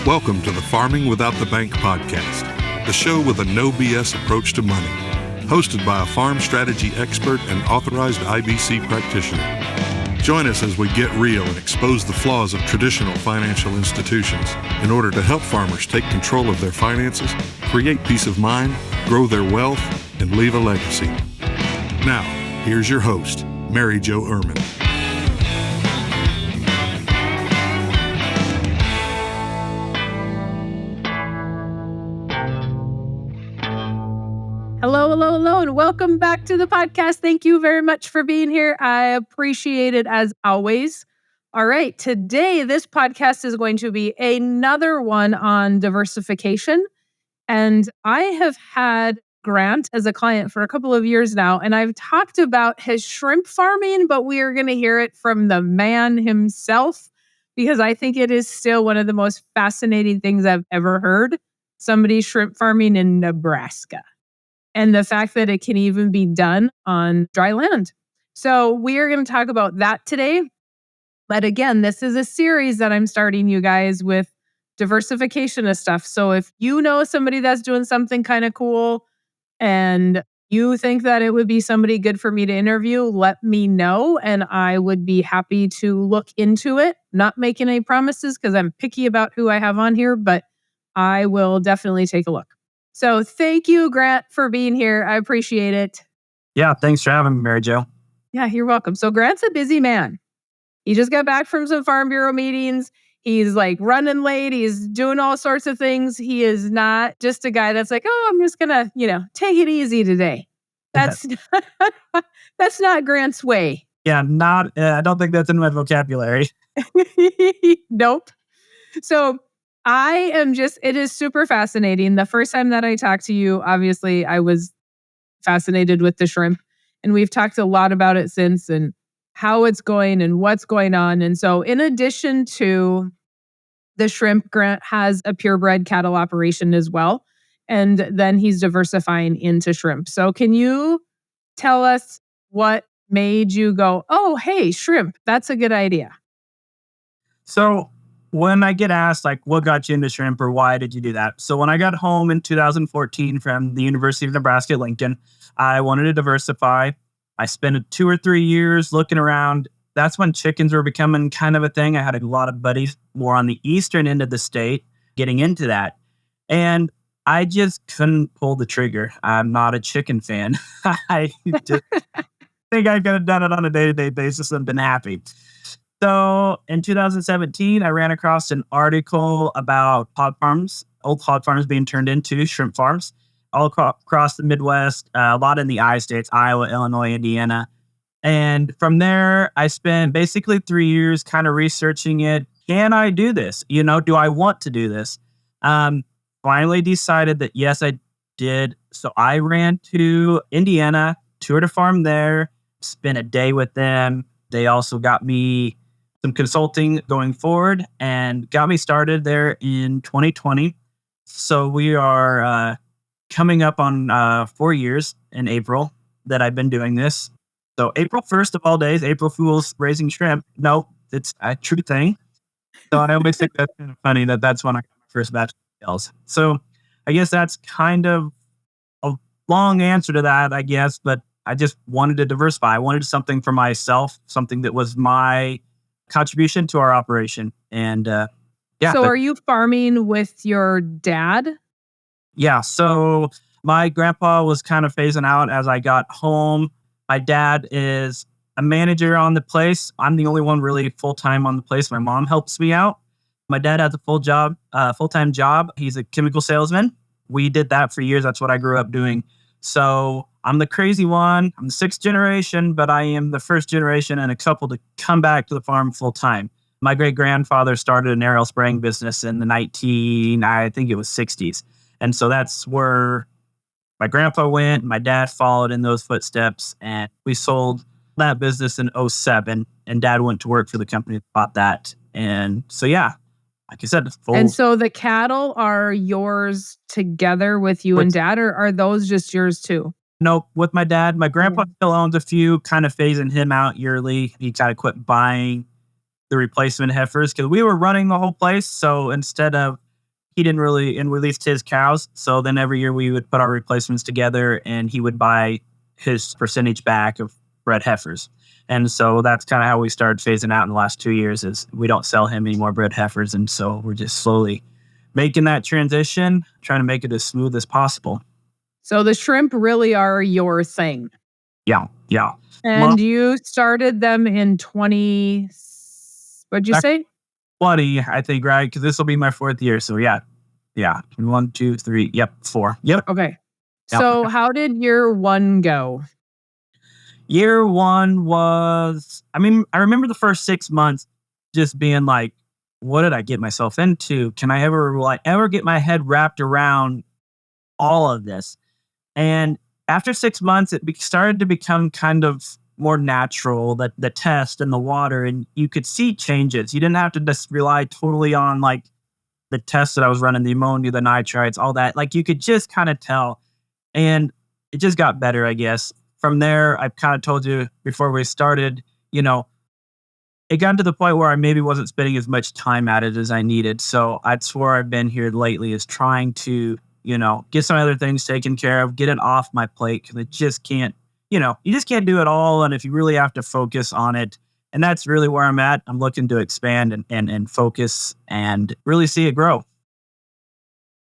Welcome to the Farming Without the Bank podcast, the show with a no BS approach to money, hosted by a farm strategy expert and authorized IBC practitioner. Join us as we get real and expose the flaws of traditional financial institutions in order to help farmers take control of their finances, create peace of mind, grow their wealth, and leave a legacy. Now, here's your host, Mary Jo Ehrman. Hello, and welcome back to the podcast. Thank you very much for being here. I appreciate it as always. All right, today this podcast is going to be another one on diversification. And I have had Grant as a client for a couple of years now, and I've talked about his shrimp farming, but we are going to hear it from the man himself because I think it is still one of the most fascinating things I've ever heard. Somebody shrimp farming in Nebraska. And the fact that it can even be done on dry land. So we are going to talk about that today. But again, this is a series that I'm starting, you guys, with diversification of stuff. So if you know somebody that's doing something kind of cool and you think that it would be somebody good for me to interview, let me know. And I would be happy to look into it. Not making any promises because I'm picky about who I have on here, but I will definitely take a look. So thank you, Grant, for being here. I appreciate it. Yeah, thanks for having me, Mary Jo. Yeah, you're welcome. So Grant's a busy man. He just got back from some Farm Bureau meetings. He's like running late. He's doing all sorts of things. He is not just a guy that's like, oh, I'm just going to, take it easy today. That's that's not Grant's way. Yeah, I don't think that's in my vocabulary. Nope. So it is super fascinating. The first time that I talked to you, obviously, I was fascinated with the shrimp. And we've talked a lot about it since and how it's going and what's going on. And so in addition to the shrimp, Grant has a purebred cattle operation as well. And then he's diversifying into shrimp. So can you tell us what made you go, oh, hey, shrimp, that's a good idea? So when I get asked, like, what got you into shrimp or why did you do that? So when I got home in 2014 from the University of Nebraska at Lincoln, I wanted to diversify. I spent 2 or 3 years looking around. That's when chickens were becoming kind of a thing. I had a lot of buddies more on the eastern end of the state getting into that. And I just couldn't pull the trigger. I'm not a chicken fan. I just think I could have done it on a day-to-day basis and been happy. So in 2017, I ran across an article about old hog farms being turned into shrimp farms all across the Midwest, a lot in the I states, Iowa, Illinois, Indiana. And from there, I spent basically 3 years kind of researching it. Can I do this? Do I want to do this? Finally decided that yes, I did. So I ran to Indiana, toured a farm there, spent a day with them. They also got me some consulting going forward and got me started there in 2020. So we are coming up on 4 years in April that I've been doing this. So April 1st of all days, April Fool's raising shrimp. No, it's a true thing. So I always think that's kind of funny that's when I got my first batch of entails. So I guess that's kind of a long answer to that, I guess, but I just wanted to diversify. I wanted something for myself, something that was my contribution to our operation. And So are you farming with your dad? Yeah. So my grandpa was kind of phasing out as I got home. My dad is a manager on the place. I'm the only one really full-time on the place. My mom helps me out. My dad has a full-time job. He's a chemical salesman. We did that for years. That's what I grew up doing. So I'm the crazy one. I'm the 6th generation, but I am the 1st generation and a couple to come back to the farm full time. My great-grandfather started an aerial spraying business in the 60s. And so that's where my grandpa went. My dad followed in those footsteps, and we sold that business in 2007. And dad went to work for the company that bought that. And so, yeah, like I said, And so the cattle are yours together with you and dad, or are those just yours too? No, with my dad. My grandpa still owns a few, kind of phasing him out yearly. He kind of quit buying the replacement heifers because we were running the whole place. So instead of he didn't really, and we leased his cows. So then every year we would put our replacements together and he would buy his percentage back of bred heifers. And so that's kind of how we started phasing out in the last 2 years is we don't sell him any more bred heifers. And so we're just slowly making that transition, trying to make it as smooth as possible. So the shrimp really are your thing. Yeah. And you started them in 20, what'd you say? 20, I think, right? Because this will be my 4th year. So yeah. 1, 2, 3. Yep. 4. Yep. Okay. Yep. So how did year 1 go? Year 1 was, I remember the first 6 months just being like, what did I get myself into? Can I ever get my head wrapped around all of this? And after 6 months, it started to become kind of more natural, the test and the water, and you could see changes. You didn't have to just rely totally on like the tests that I was running, the ammonia, the nitrites, all that. Like you could just kind of tell. And it just got better, I guess. From there, I kind of told you before we started, it got to the point where I maybe wasn't spending as much time at it as I needed. So that's where I've been here lately is trying to, get some other things taken care of, get it off my plate because it just can't, you just can't do it all. And if you really have to focus on it, and that's really where I'm at, I'm looking to expand and focus and really see it grow.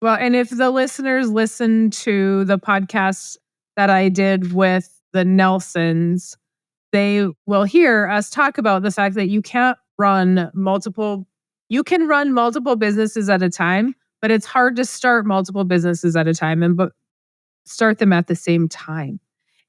Well, and if the listeners listen to the podcast that I did with the Nelsons, they will hear us talk about the fact that you can run multiple businesses at a time, but it's hard to start multiple businesses at a time and start them at the same time.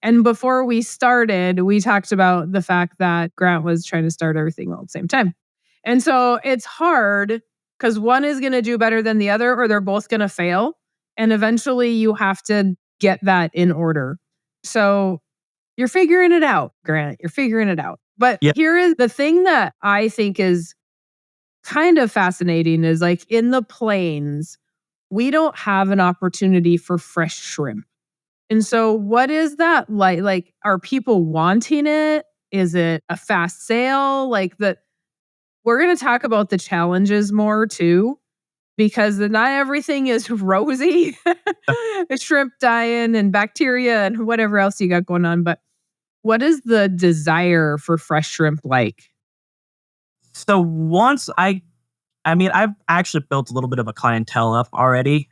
And before we started, we talked about the fact that Grant was trying to start everything all at the same time. And so it's hard because one is going to do better than the other, or they're both going to fail. And eventually you have to get that in order. So you're figuring it out, Grant. You're figuring it out. But Here is the thing that I think is kind of fascinating is like in the plains, we don't have an opportunity for fresh shrimp. And so what is that like? Like, are people wanting it? Is it a fast sale? We're going to talk about the challenges more too, because not everything is rosy. Shrimp dying and bacteria and whatever else you got going on. But what is the desire for fresh shrimp like? So once I've actually built a little bit of a clientele up already.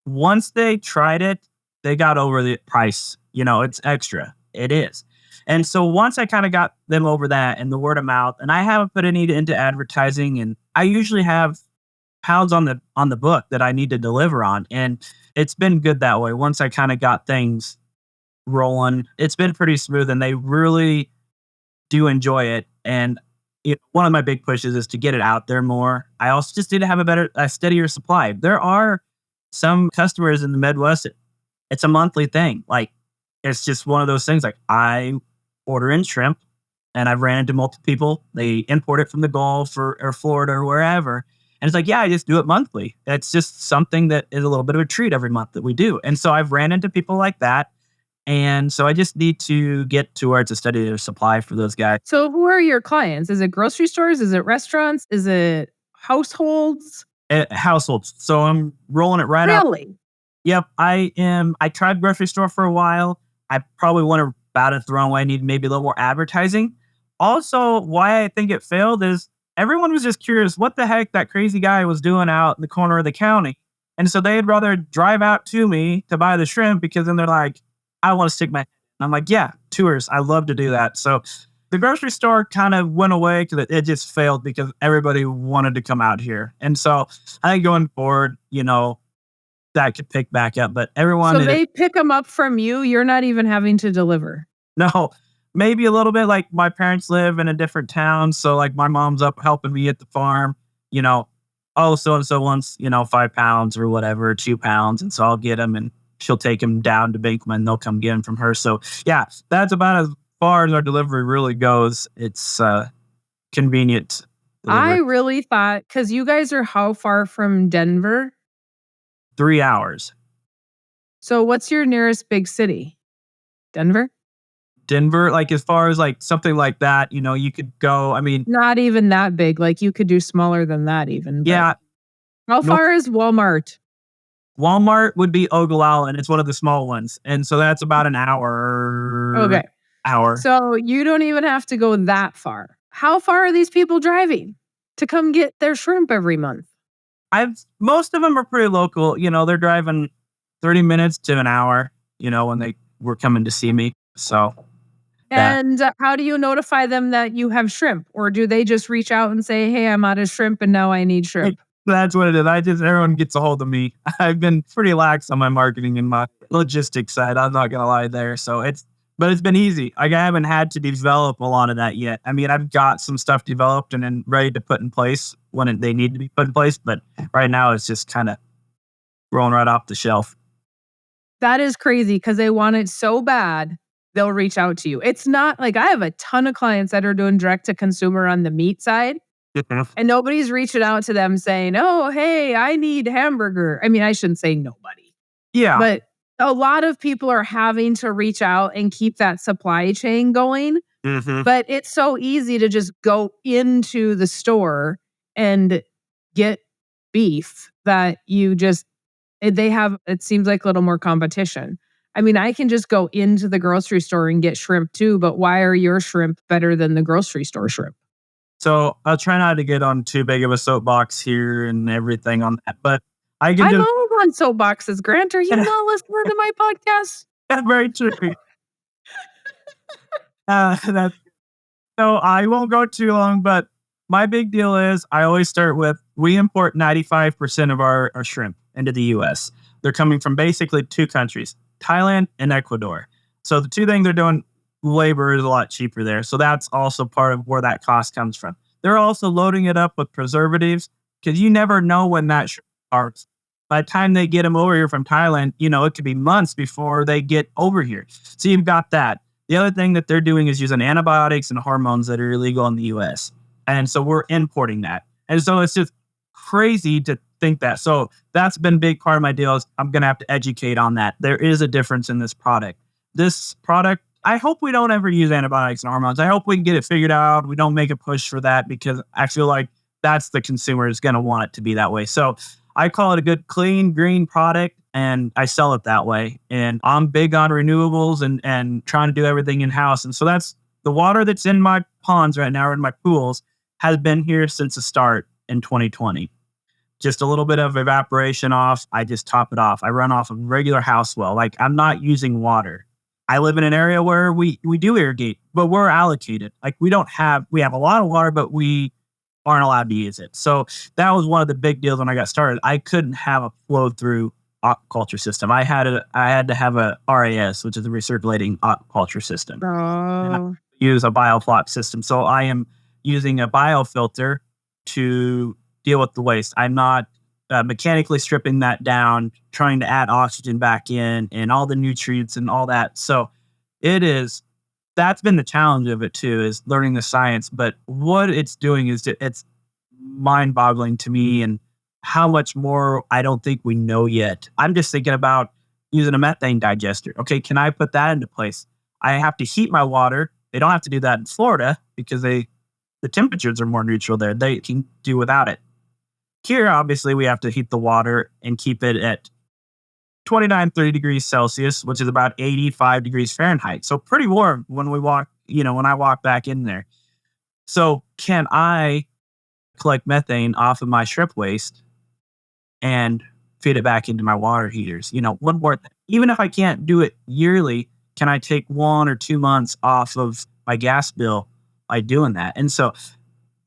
Once they tried it, they got over the price. It's extra. It is. And so once I kind of got them over that and the word of mouth, and I haven't put any into advertising, and I usually have pounds on the book that I need to deliver on. And it's been good that way. Once I kind of got things rolling, it's been pretty smooth and they really do enjoy it. And one of my big pushes is to get it out there more. I also just need to have a steadier supply. There are some customers in the Midwest, it's a monthly thing. Like, it's just one of those things. Like, I order in shrimp and I've ran into multiple people. They import it from the Gulf or Florida or wherever. And it's like, yeah, I just do it monthly. It's just something that is a little bit of a treat every month that we do. And so I've ran into people like that. And so I just need to get to where it's a steadier supply for those guys. So who are your clients? Is it grocery stores? Is it restaurants? Is it households? Households. So I'm rolling it right out. Really? Yep, I am. I tried grocery store for a while. I probably went about it the wrong way. I need maybe a little more advertising. Also, why I think it failed is everyone was just curious what the heck that crazy guy was doing out in the corner of the county. And so they'd rather drive out to me to buy the shrimp because then they're like, I want to stick my head. And I'm like, yeah, tours. I love to do that. So the grocery store kind of went away because it just failed because everybody wanted to come out here. And so I think going forward, that could pick back up. But everyone... So they pick them up from you? You're not even having to deliver? No, maybe a little bit. Like, my parents live in a different town. So like my mom's up helping me at the farm, oh, so-and-so wants, 5 pounds or whatever, 2 pounds. And so I'll get them and she'll take them down to Bankman and they'll come get them from her. So yeah, that's about as far as our delivery really goes. It's convenient delivery. I really thought, because you guys are how far from Denver? 3 hours. So what's your nearest big city? Denver, like as far as like something like that, you could go, not even that big. Like you could do smaller than that even. Yeah. How far is Walmart? Walmart would be Ogallala, and it's one of the small ones. And so that's about an hour. Okay. Hour. So you don't even have to go that far. How far are these people driving to come get their shrimp every month? Most of them are pretty local. They're driving 30 minutes to an hour, when they were coming to see me. So. And how do you notify them that you have shrimp? Or do they just reach out and say, hey, I'm out of shrimp and now I need shrimp? That's what it is. Everyone gets a hold of me. I've been pretty lax on my marketing and my logistics side. I'm not going to lie there. But it's been easy. I haven't had to develop a lot of that yet. I mean, I've got some stuff developed and then ready to put in place when they need to be put in place. But right now it's just kind of rolling right off the shelf. That is crazy because they want it so bad, they'll reach out to you. It's not like I have a ton of clients that are doing direct to consumer on the meat side. And nobody's reaching out to them saying, oh, hey, I need hamburger. I mean, I shouldn't say nobody. Yeah. But a lot of people are having to reach out and keep that supply chain going. Mm-hmm. But it's so easy to just go into the store and get beef that it seems like a little more competition. I mean, I can just go into the grocery store and get shrimp too, but why are your shrimp better than the grocery store shrimp? So I'll try not to get on too big of a soapbox here and everything on that, but I'm old on soapboxes. Grant, are you not listening to my podcast? That's very true. So I won't go too long, but my big deal is I always start with, we import 95% of our shrimp into the U.S. They're coming from basically two countries, Thailand and Ecuador. So the two things they're doing, labor is a lot cheaper there. So that's also part of where that cost comes from. They're also loading it up with preservatives because you never know when that shrimp starts. By the time they get them over here from Thailand, it could be months before they get over here. So you've got that. The other thing that they're doing is using antibiotics and hormones that are illegal in the U.S. And so we're importing that. And so it's just crazy to think that. So that's been a big part of my deal is I'm going to have to educate on that. There is a difference in this product. This product, I hope we don't ever use antibiotics and hormones. I hope we can get it figured out. We don't make a push for that because I feel like that's the consumer is going to want it to be that way. So I call it a good, clean, green product, and I sell it that way. And I'm big on renewables and trying to do everything in-house. And so that's the water that's in my ponds right now, or in my pools, has been here since the start in 2020. Just a little bit of evaporation off. I just top it off. I run off a regular house well. Like, I'm not using water. I live in an area where we do irrigate, but we're allocated. Like, we have a lot of water, but we aren't allowed to use it. So that was one of the big deals when I got started. I couldn't have a flow through aquaculture system. I had to have a RAS, which is a recirculating aquaculture system. Oh. Use a biofloc system. So I am using a biofilter to deal with the waste. I'm not mechanically stripping that down, trying to add oxygen back in and all the nutrients and all that. So that's been the challenge of it too, is learning the science. But what it's doing is it's mind boggling to me, and how much more I don't think we know yet. I'm just thinking about using a methane digester. Okay, can I put that into place? I have to heat my water. They don't have to do that in Florida because the temperatures are more neutral there. They can do without it. Here, obviously, we have to heat the water and keep it at 29, 30 degrees Celsius, which is about 85 degrees Fahrenheit. So pretty warm when I walk back in there. So can I collect methane off of my shrimp waste and feed it back into my water heaters? One more thing. Even if I can't do it yearly, can I take 1 or 2 months off of my gas bill by doing that? And so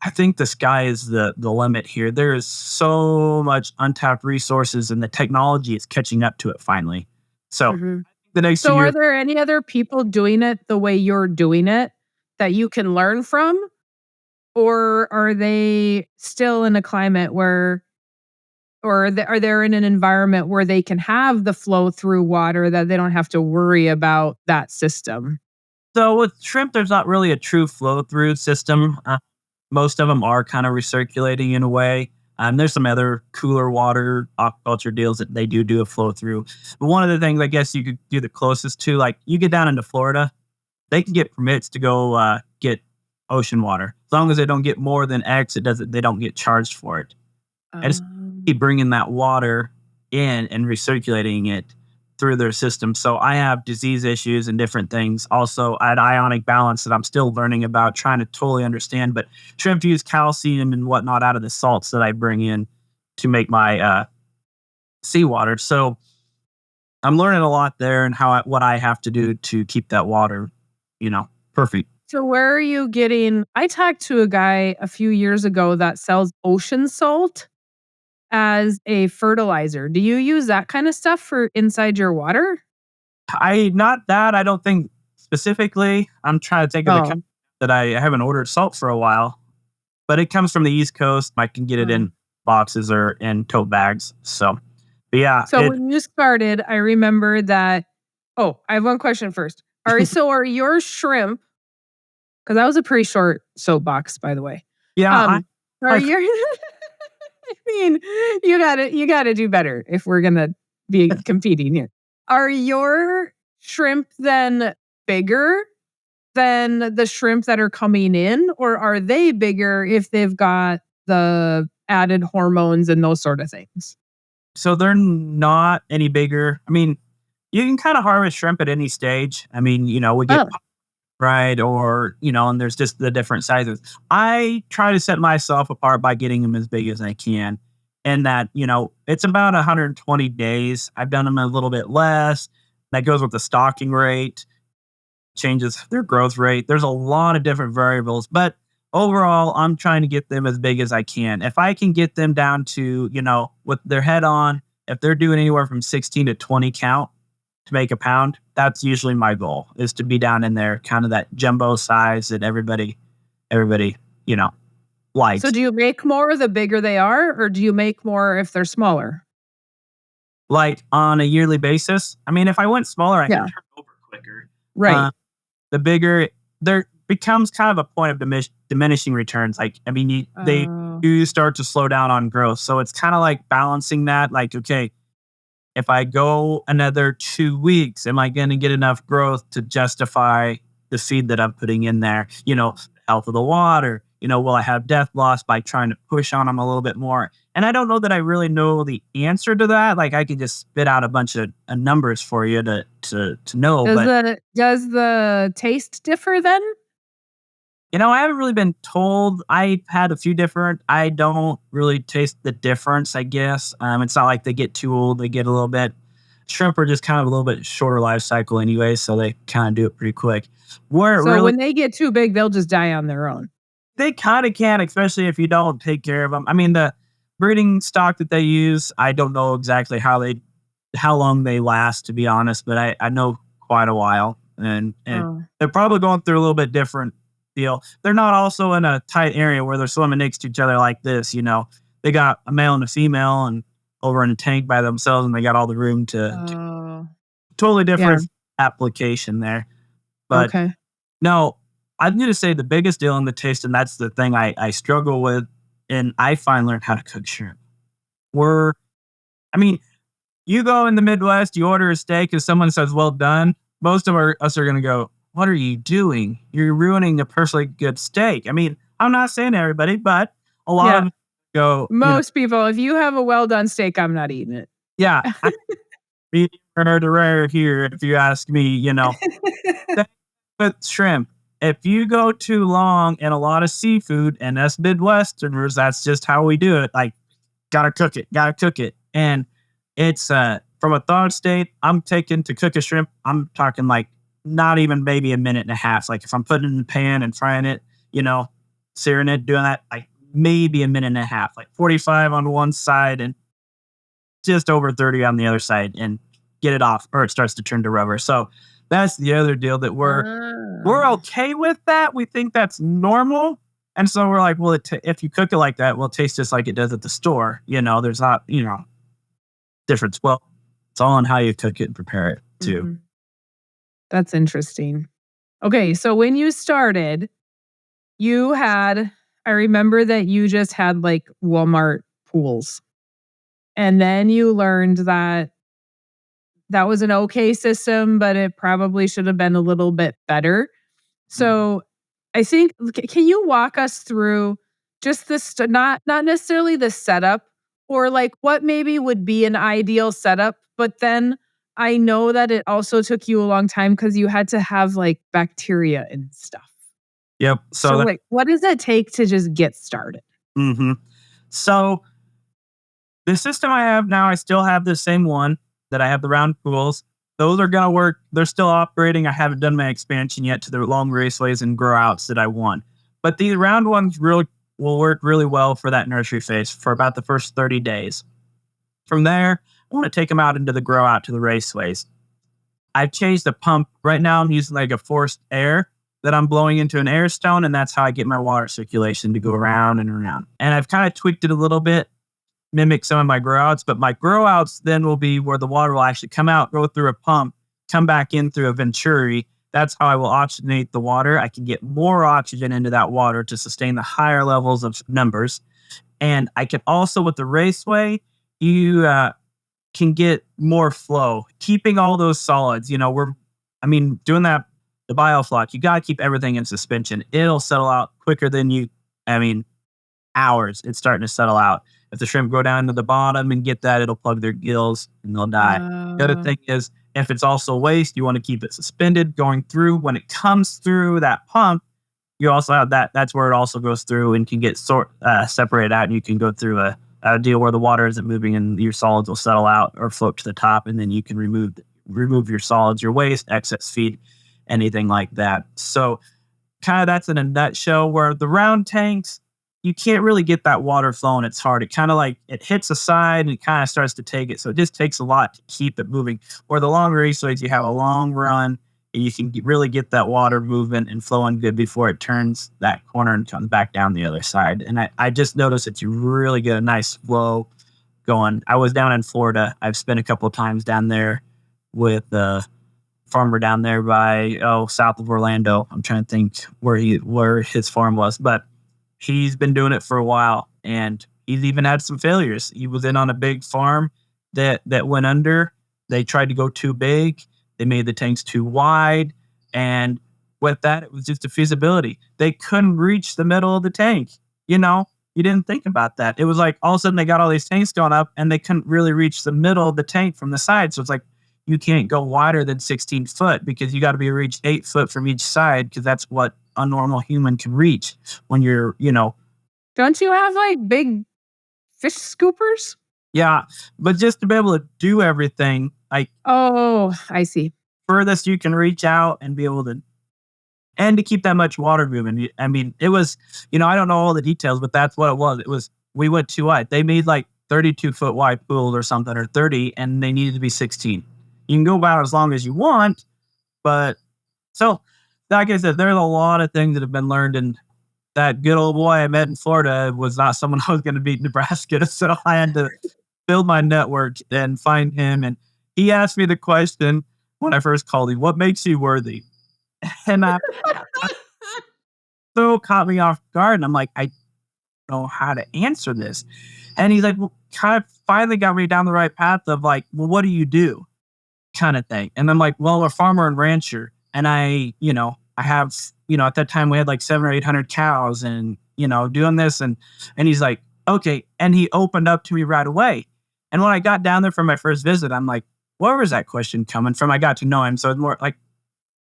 I think the sky is the limit here. There is so much untapped resources, and the technology is catching up to it finally. So the next So year, are there any other people doing it the way you're doing it that you can learn from? Or are they still in a climate where, or are they in an environment where they can have the flow through water that they don't have to worry about that system? So with shrimp, there's not really a true flow through system. Most of them are kind of recirculating in a way. There's some other cooler water aquaculture deals that they do a flow through. But one of the things I guess you could do the closest to, like, you get down into Florida, they can get permits to go get ocean water. As long as they don't get more than X, they don't get charged for it. keep bringing that water in and recirculating it through their system. So I have disease issues and different things. Also, I had ionic balance that I'm still learning about, trying to totally understand. But shrimp use calcium and whatnot out of the salts that I bring in to make my seawater. So I'm learning a lot there and what I have to do to keep that water, perfect. So where are you getting? I talked to a guy a few years ago that sells ocean salt as a fertilizer. Do you use that kind of stuff for inside your water? Not that. I don't think specifically. I'm trying to think of the Oh, kind that I haven't ordered salt for a while, but it comes from the East Coast. I can get it oh. in boxes or in tote bags. So, but yeah, So when you started, I remember that. Oh, I have one question first. All right, so are your shrimp? Because that was a pretty short soapbox, by the way. yeah, Are your? I mean, you gotta do better if we're gonna be competing here. Are your shrimp then bigger than the shrimp that are coming in, or are they bigger if they've got the added hormones and those sort of things? so they're not any bigger. I mean, you can kind of harvest shrimp at any stage. I mean, we get Oh, right or and there's just the different sizes. I try to set myself apart by getting them as big as I can, and that it's about 120 days. I've done them a little bit less. That goes with the stocking rate, changes their growth rate. There's a lot of different variables, but overall I'm trying to get them as big as I can. If I can get them down to with their head on, if they're doing anywhere from 16 to 20 count to make a pound, that's usually my goal, is to be down in there, kind of that jumbo size that everybody, likes. so do you make more the bigger they are, or do you make more if they're smaller? Like on a yearly basis. I mean, if I went smaller, I could Yeah, turn over quicker. right. The bigger there becomes kind of a point of diminishing returns. Like, I mean, they Oh. do start to slow down on growth. So it's kind of like balancing that. Like, okay, if I go another 2 weeks, am I going to get enough growth to justify the feed that I'm putting in there? Health of the water. Will I have death loss by trying to push on them a little bit more? And I don't know that I really know the answer to that. Like, I could just spit out a bunch of numbers for you to know. Does But the taste differ then? I haven't really been told. I've had a few different. I don't really taste the difference, I guess. It's not like they get too old. They get a little bit. Shrimp are just kind of a little bit shorter life cycle anyway, so they kind of do it pretty quick. Where it So really, when they get too big, they'll just die on their own. they kind of can, especially if you don't take care of them. I mean, the breeding stock that they use, I don't know exactly how long they last, to be honest, but I know quite a while, and Oh. they're probably going through a little bit different deal. They're not also in a tight area where they're swimming next to each other like this. They got a male and a female and over in a tank by themselves, and they got all the room to Oh. totally Yeah. different application there. But Okay. no, I'm going to say the biggest deal in the taste, and that's the thing I struggle with, and I finally learned how to cook shrimp. I mean, you go in the Midwest, you order a steak, and someone says, "Well done." Most of us are going to go, "What are you doing? You're ruining a perfectly good steak." I mean, I'm not saying everybody, but a lot Yeah. of them go, Most people, if you have a well done steak, I'm not eating it. yeah, medium rare to rare here, if you ask me, Same with shrimp. If you go too long in a lot of seafood, and us Midwesterners, that's just how we do it. Like, gotta cook it. And it's from a thawed state, I'm taking to cook a shrimp, I'm talking like not even maybe a minute and a half. Like, if I'm putting it in the pan and frying it, searing it, doing that, like maybe a minute and a half, like 45 on one side and just over 30 on the other side, and get it off or it starts to turn to rubber. So that's the other deal that we're Ah. okay with that. We think that's normal. And so we're like, well, if you cook it like that, well, it tastes just like it does at the store. There's not, difference. Well, it's all on how you cook it and prepare it too. Mhm. That's interesting. Okay, so when you started, I remember that you just had like Walmart pools. And then you learned that that was an okay system, but it probably should have been a little bit better. So I think, can you walk us through just this, not necessarily the setup for like what maybe would be an ideal setup, but then I know that it also took you a long time because you had to have like bacteria and stuff. Yep. So like, what does it take to just get started? Mm-hmm. So the system I have now, I still have the same one that I have the round pools. Those are going to work. They're still operating. I haven't done my expansion yet to the long raceways and grow outs that I want. But these round ones really will work really well for that nursery phase for about the first 30 days. From there, I want to take them out into the grow out to the raceways. I've changed the pump. Right now, I'm using like a forced air that I'm blowing into an air stone, and that's how I get my water circulation to go around and around. And I've kind of tweaked it a little bit, mimic some of my grow outs, but my grow outs then will be where the water will actually come out, go through a pump, come back in through a venturi. That's how I will oxygenate the water. I can get more oxygen into that water to sustain the higher levels of numbers. And I can also, with the raceway, you can get more flow, keeping all those solids. Doing that, the biofloc, you got to keep everything in suspension. It'll settle out quicker than hours. It's starting to settle out. If the shrimp go down to the bottom and get that, it'll plug their gills and they'll die. The other thing is, if it's also waste, you want to keep it suspended going through. When it comes through that pump, you also have that. That's where it also goes through and can get separated out, and you can go through a deal where the water isn't moving and your solids will settle out or float to the top, and then you can remove your solids, your waste, excess feed, anything like that. So kind of that's in a nutshell. Where the round tanks, you can't really get that water flowing. It's hard. It kind of like it hits a side and it kind of starts to take it. So it just takes a lot to keep it moving. Where the long raceways, you have a long run and you can really get that water moving and flowing good before it turns that corner and comes back down the other side. And I just noticed that you really get a nice flow going. I was down in Florida. I've spent a couple of times down there with the farmer down there by south of Orlando. I'm trying to think where his farm was, but he's been doing it for a while, and he's even had some failures. He was in on a big farm that went under. They tried to go too big. They made the tanks too wide, and with that, it was just a feasibility. They couldn't reach the middle of the tank. You didn't think about that. It was like all of a sudden they got all these tanks going up, and they couldn't really reach the middle of the tank from the side. So it's like you can't go wider than 16 foot because you got to be reached 8 foot from each side because that's what a normal human can reach when you're, Don't you have like big fish scoopers? Yeah, but just to be able to do everything, like, oh, I see. Furthest you can reach out and be able to, and to keep that much water moving. I mean, it was, I don't know all the details, but that's what it was. We went too wide. They made like 32-foot wide pools or something, or 30, and they needed to be 16. You can go about as long as you want, but so, like I said, there's a lot of things that have been learned, and that good old boy I met in Florida was not someone I was going to beat in Nebraska, so I had to build my network and find him, and he asked me the question when I first called him, what makes you worthy? And I so caught me off guard, and I'm like, I don't know how to answer this. And he's like, well, kind of finally got me down the right path of like, well, what do you do? Kind of thing. And I'm like, well, I'm a farmer and rancher. And I have, at that time we had like 700 or 800 cows and, doing this. And he's like, okay. And he opened up to me right away. And when I got down there for my first visit, I'm like, where was that question coming from? I got to know him. So it's more like,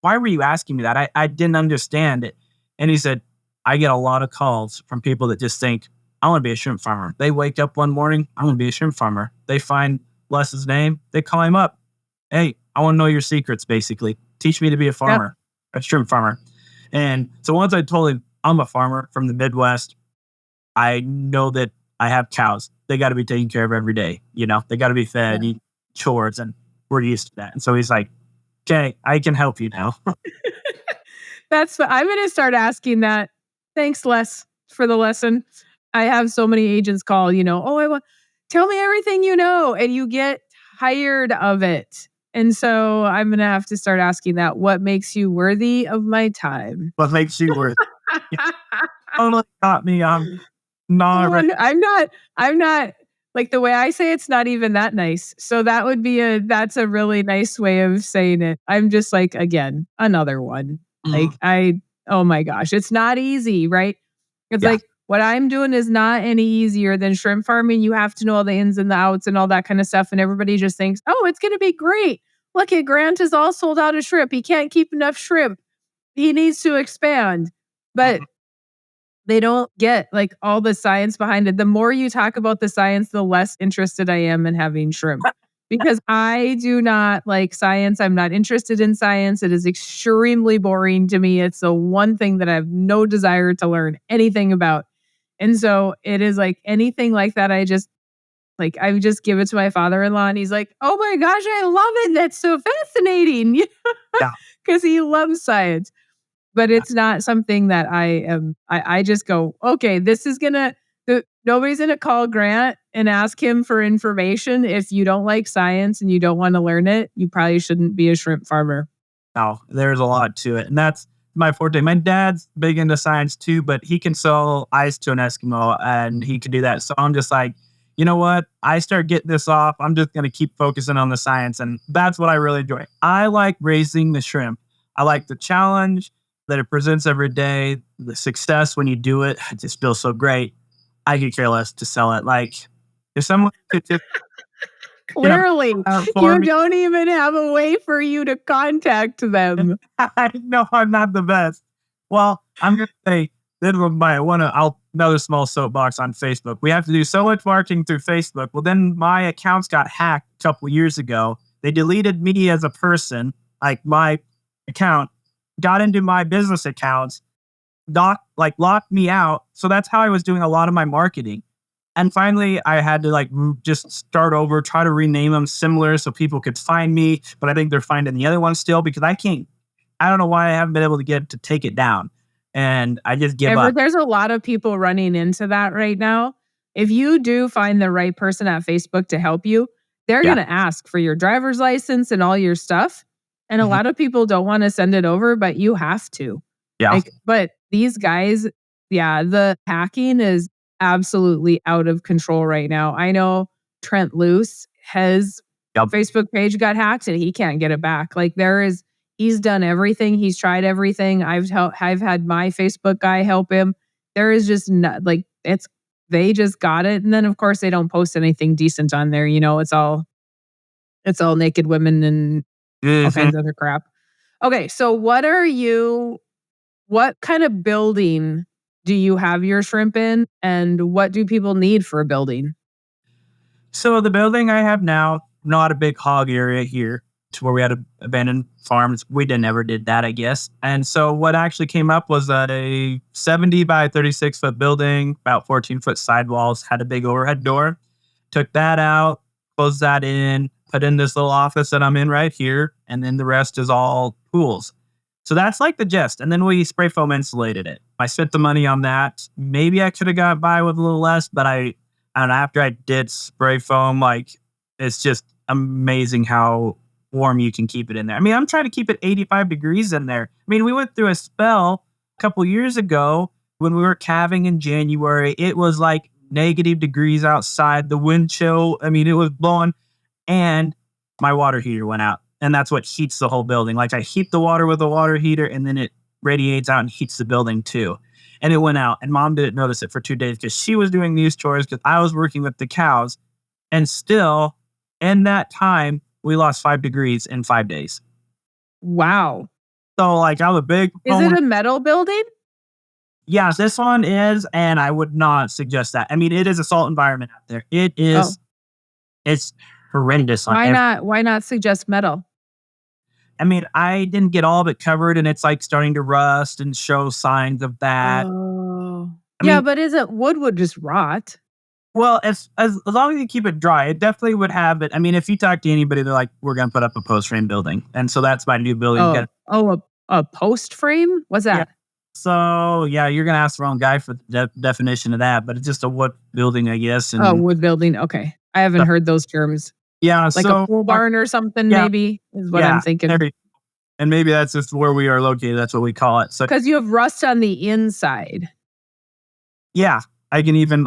why were you asking me that? I didn't understand it. And he said, I get a lot of calls from people that just think, I want to be a shrimp farmer. They wake up one morning, I want to be a shrimp farmer. They find Les's name. They call him up. Hey, I want to know your secrets, basically. Teach me to be a farmer, a shrimp farmer. And so once I told him I'm a farmer from the Midwest, I know that I have cows. They got to be taken care of every day. They got to be fed, eat chores, and we're used to that. And so he's like, okay, I can help you now. That's what I'm going to start asking that. Thanks, Les, for the lesson. I have so many agents call, tell me everything you know, and you get tired of it. And so I'm going to have to start asking that. What makes you worthy of my time? What makes you worthy? Totally got me. I'm not. I'm not like the way I say it's not even that nice. So that would be that's a really nice way of saying it. I'm just like, again, another one. Like oh my gosh, it's not easy, right? It's like, what I'm doing is not any easier than shrimp farming. You have to know all the ins and the outs and all that kind of stuff. And everybody just thinks, oh, it's going to be great. Look at Grant is all sold out of shrimp. He can't keep enough shrimp. He needs to expand. But they don't get like all the science behind it. The more you talk about the science, the less interested I am in having shrimp. Because I do not like science. I'm not interested in science. It is extremely boring to me. It's the one thing that I have no desire to learn anything about. And so it is like anything like that. I just give it to my father-in-law and he's like, oh my gosh, I love it. That's so fascinating. Yeah. Because he loves science. But it's not something that I just go, okay, nobody's going to call Grant and ask him for information. If you don't like science and you don't want to learn it, you probably shouldn't be a shrimp farmer. No, there's a lot to it. And that's my forte. My dad's big into science too, but he can sell ice to an Eskimo and he can do that. So I'm just like, you know what? I start getting this off. I'm just going to keep focusing on the science. And that's what I really enjoy. I like raising the shrimp. I like the challenge that it presents every day, the success when you do it. It just feels so great. I could care less to sell it. Like if someone could just clearly you don't even have a way for you to contact them. I know I'm not the best. Well, I'm gonna say this was another small soapbox on Facebook. We have to do so much marketing through Facebook. Well, then my accounts got hacked a couple years ago. They deleted me as a person, like my account, got into my business accounts, locked me out. So that's how I was doing a lot of my marketing. And finally, I had to just start over, try to rename them similar so people could find me. But I think they're finding the other one still because I don't know why I haven't been able to get to take it down. And I just give up. There's a lot of people running into that right now. If you do find the right person at Facebook to help you, they're going to ask for your driver's license and all your stuff. And a lot of people don't want to send it over, but you have to. Yeah. But these guys, the hacking is absolutely out of control right now. I know Trent Luce, his Facebook page got hacked and he can't get it back. He's done everything. He's tried everything. I've had my Facebook guy help him. There is just not they just got it. And then of course they don't post anything decent on there. It's all naked women and all kinds of other crap. Okay. So what kind of building do you have your shrimp in, and what do people need for a building? So the building I have now, not a big hog area here to where we had abandoned farms. We never did that, I guess. And so what actually came up was a 70 by 36 foot building, about 14 foot sidewalls, had a big overhead door. Took that out, closed that in, put in this little office that I'm in right here, and then the rest is all pools. So that's like the gist. And then we spray foam insulated it. I spent the money on that. Maybe I could have got by with a little less, but after I did spray foam, it's just amazing how warm you can keep it in there. I mean, I'm trying to keep it 85 degrees in there. I mean, we went through a spell a couple years ago when we were calving in January. It was like negative degrees outside, the wind chill. I mean, it was blowing, and my water heater went out. And that's what heats the whole building. I heat the water with a water heater, and then it radiates out and heats the building too. And it went out, and Mom didn't notice it for 2 days because she was doing these chores because I was working with the cows. And still, in that time, we lost 5 degrees in 5 days. Wow. So, I'm a big... Is it a metal building? Yes, this one is, and I would not suggest that. I mean, it is a salt environment out there. It is... It's horrendous. Why not suggest metal? I mean, I didn't get all of it covered, and it's starting to rust and show signs of that. Oh. But is it wood would just rot? Well, as long as you keep it dry, it definitely would have it. I mean, if you talk to anybody, they're like, we're going to put up a post frame building. And so that's my new building. A post frame? What's that? Yeah. So, you're going to ask the wrong guy for the definition of that, but it's just a wood building, I guess. And, wood building. Okay. I haven't heard those terms. Yeah. A pole barn or something, maybe, is what I'm thinking. And maybe that's just where we are located. That's what we call it. So, because you have rust on the inside. Yeah. I can even,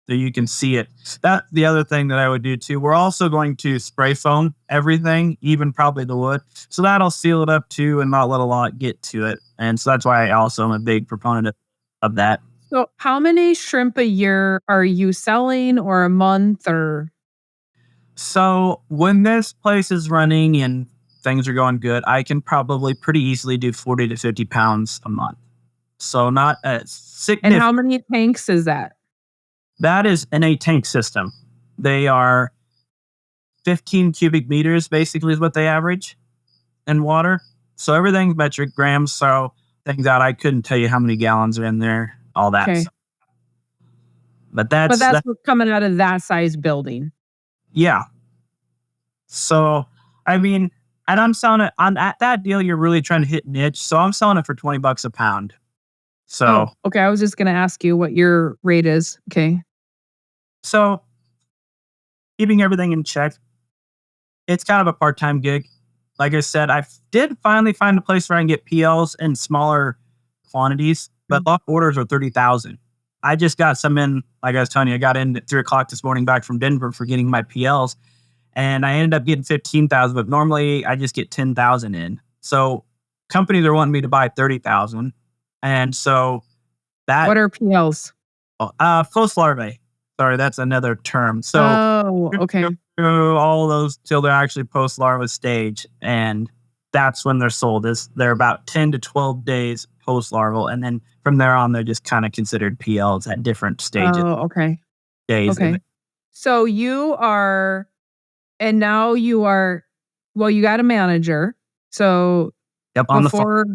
so you can see it. That's the other thing that I would do too. We're also going to spray foam everything, even probably the wood. So that'll seal it up too and not let a lot get to it. And so that's why I also am a big proponent of that. So how many shrimp a year are you selling, or a month, or? So when this place is running and things are going good, I can probably pretty easily do 40 to 50 pounds a month. So not a And significant. how many tanks is that? That is in a tank system. They are 15 cubic meters, basically, is what they average in water. So everything's metric grams. So things out, I couldn't tell you how many gallons are in there, all that. Okay. stuff. But But that's that's that. what's coming out of that size building. Yeah. So I mean, and I'm selling it on that deal. You're really trying to hit niche. So I'm selling it for $20 a pound. Oh, So okay. I was just going to ask you what your rate is. Okay. so keeping everything in check. It's kind of a part-time gig. Like I said, I did finally find a place where I can get PLs in smaller quantities, but bulk orders are 30,000. I just got some in, like I was telling you, I got in at 3:00 this morning back from Denver for getting my PLs, and I ended up getting 15,000, but normally I just get 10,000 in. So companies are wanting me to buy 30,000. And so that, What are PLs? post larvae. Sorry, that's another term. So Oh, okay. through all those till they're actually post larva stage, and that's when they're sold. Is they're about 10 to 12 days post larval, and then from there on they're just kind of considered PLs at different stages Oh, okay. days. Okay. So you are, and now you are, well, you got a manager. So Yep, on the phone. before,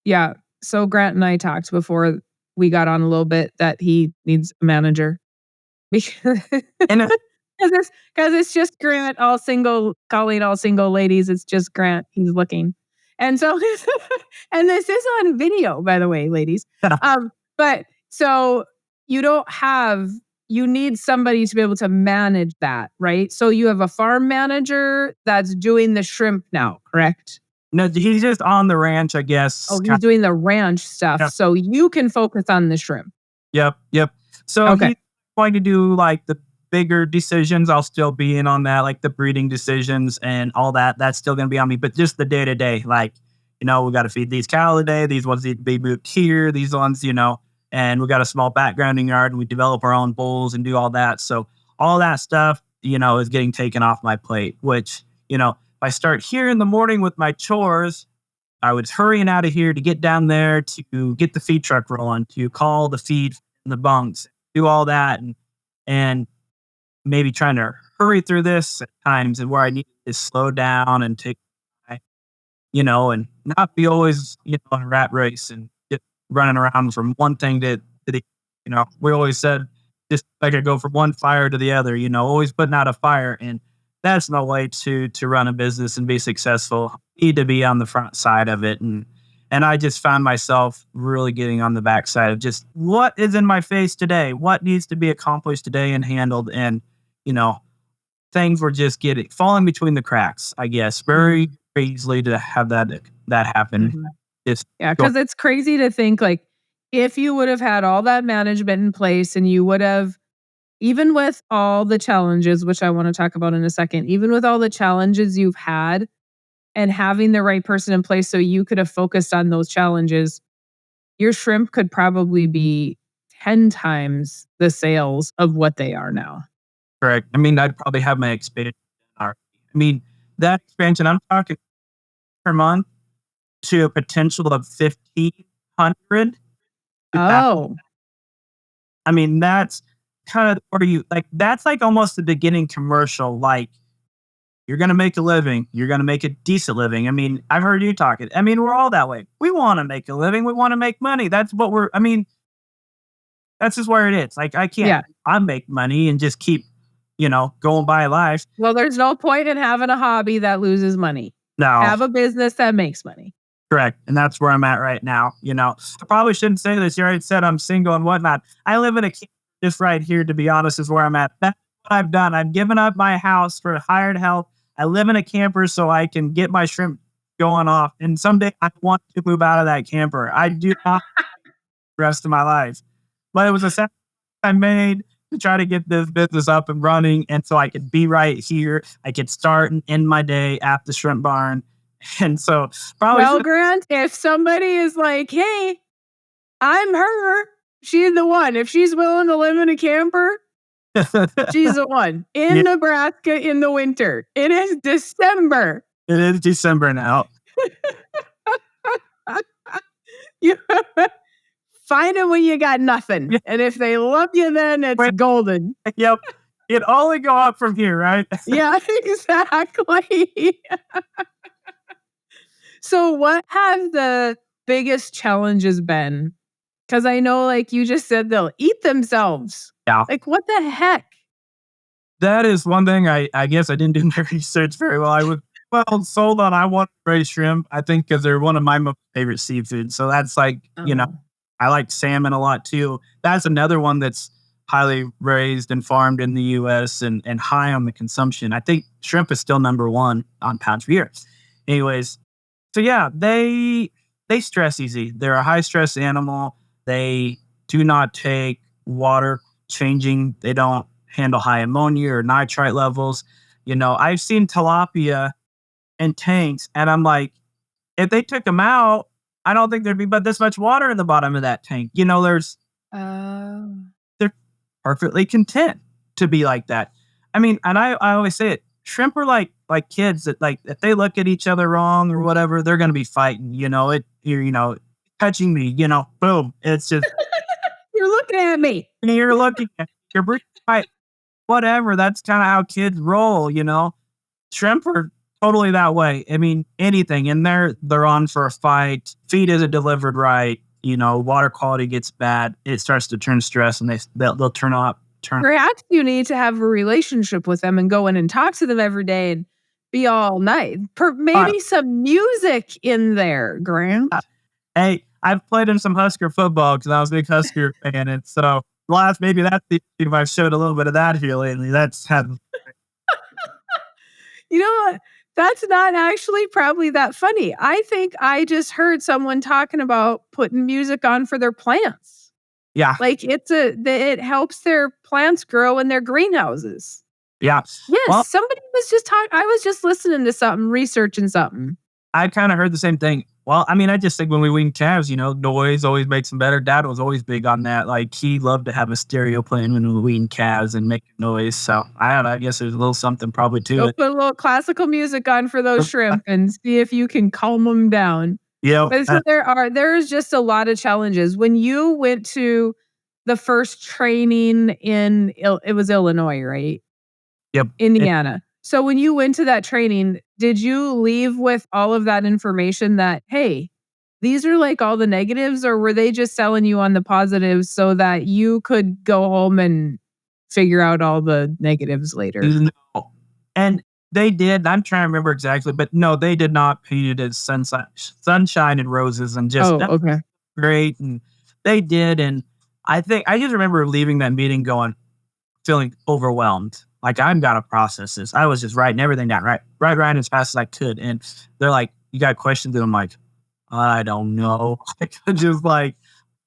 yeah. So Grant and I talked before we got on a little bit that he needs a manager because And it's just Grant, all single, calling all single ladies. It's just Grant. He's looking, and so and this is on video, by the way, ladies. But so you don't have. You need somebody to be able to manage that, right? So you have a farm manager that's doing the shrimp now, correct? no, he's just on the ranch, I guess. Oh, he's doing the ranch stuff, Yeah. so you can focus on the shrimp. Yep. So Okay. he's going to do like the bigger decisions. I'll still be in on that, like the breeding decisions and all that. That's still going to be on me. But just the day to day, like, we got to feed these cow today. These ones need to be moved here. These ones, and we got a small backgrounding yard and we develop our own bulls and do all that. So all that stuff, is getting taken off my plate, which, if I start here in the morning with my chores, I was hurrying out of here to get down there to get the feed truck rolling, to call the feed in the bunks, do all that, and maybe trying to hurry through this at times, and where I need to slow down and take, my- and not be always, in a rat race and just running around from one thing to the, we always said, just like I go from one fire to the other, always putting out a fire, and that's no way to run a business and be successful. You need to be on the front side of it, and I just found myself really getting on the backside of just what is in my face today, what needs to be accomplished today and handled, and you know things were just getting falling between the cracks. I guess very, very easily to have that happen. Mhm. Just Yeah, go- because it's crazy to think, like, if you would have had all that management in place and you would have, even with all the challenges, which I want to talk about in a second, even with all the challenges you've had and having the right person in place so you could have focused on those challenges, your shrimp could probably be 10 times the sales of what they are now. correct. I mean, I'd probably have my expansion. I mean, that expansion I'm talking per month to a potential of 1,500. Oh, I mean, that's kind of where that's like almost the beginning commercial. Like, you're going to make a living. You're going to make a decent living. I mean, I've heard you talk it. I mean, we're all that way. We want to make a living. We want to make money. That's what that's just where it is. Like, I can't, yeah. I make money and just keep, going by life. Well, there's no point in having a hobby that loses money. No, Have a business that makes money. correct. And that's where I'm at right now. I probably shouldn't say this. You already said I'm single and whatnot. I live in a camp just right here, to be honest, is where I'm at. That's what I've done. I've given up my house for hired help. I live in a camper so I can get my shrimp going off. And someday I want to move out of that camper. I do not the rest of my life. But it was a sacrifice I made to try to get this business up and running. And so I could be right here. I could start and end my day at the shrimp barn. And so probably Well, Grant, if somebody is like, hey, I'm her, She's the one. If she's willing to live in a camper, she's the one. In Nebraska in the winter. It is December. It is December now. You find them when you got nothing. Yeah. And if they love you, then it's golden. Yep. It only go up from here, right? Yeah, exactly. So what have the biggest challenges been? Because I know, like you just said, they'll eat themselves. Yeah. Like, what the heck? That is one thing I guess I didn't do my research very well. I was sold on I want to raise shrimp, I think, because they're one of my most favorite seafood. So that's like, I like salmon a lot too. That's another one that's highly raised and farmed in the U.S. and high on the consumption. I think shrimp is still number one on pounds per year. Anyways, so yeah, they stress easy. They're a high stress animal. They do not take water changing. They don't handle high ammonia or nitrite levels. I've seen tilapia in tanks, and I'm like, if they took them out, I don't think there'd be but this much water in the bottom of that tank. They're perfectly content to be like that. I mean, and I always say it, shrimp are like kids that, like, if they look at each other wrong or whatever, they're going to be fighting, you're touching me, boom. It's just, You're looking at me. you're looking at, you're breathing, right, whatever. That's kind of how kids roll, Shrimp are totally that way. I mean, anything, and they're on for a fight. Feed isn't delivered right. Water quality gets bad. It starts to turn stress, and they'll turn off. Perhaps you need to have a relationship with them and go in and talk to them every day and be all nice. Maybe some music in there, Grant. Hey, I've played in some Husker football because I was a big Husker fan, and so maybe that's the issue. I've showed a little bit of that here lately. That's had. You know what? That's not actually probably that funny. I think I just heard someone talking about putting music on for their plants. Yeah. Like it helps their plants grow in their greenhouses. Yeah. Yes. Well, Somebody was just talking. I was just listening to something, researching something. I kind of heard the same thing. Well, I mean, I just think when we wean calves, noise always makes them better. Dad was always big on that. Like, he loved to have a stereo playing when we wean calves and make noise. So I don't know. I guess there's a little something probably to it. Put a little classical music on for those shrimp and see if you can calm them down. Yeah. But so there's just a lot of challenges. When you went to the first training it was Illinois, right? Yep. Indiana. So when you went to that training, did you leave with all of that information that, hey, these are like all the negatives, or were they just selling you on the positives so that you could go home and figure out all the negatives later? No. And they did. I'm trying to remember exactly, but no, they did not paint it as sunshine and roses and just okay. Great. And they did. And I think I just remember leaving that meeting feeling overwhelmed. Like, I've got to process this. I was just writing everything down, right as fast as I could. And they're like, you got questions? And I'm like, I don't know. Just like,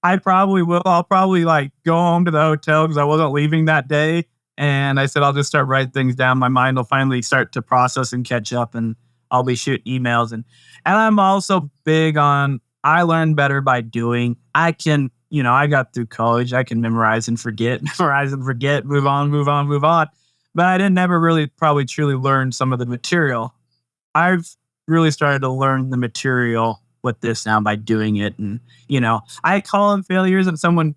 I probably will. I'll probably like go home to the hotel because I wasn't leaving that day. And I said, I'll just start writing things down. My mind will finally start to process and catch up, and I'll be shooting emails. And I'm also big on, I learn better by doing. I can, I got through college. I can memorize and forget, move on. But I didn't never really probably truly learn some of the material. I've really started to learn the material with this now by doing it. And, I call them failures, and someone,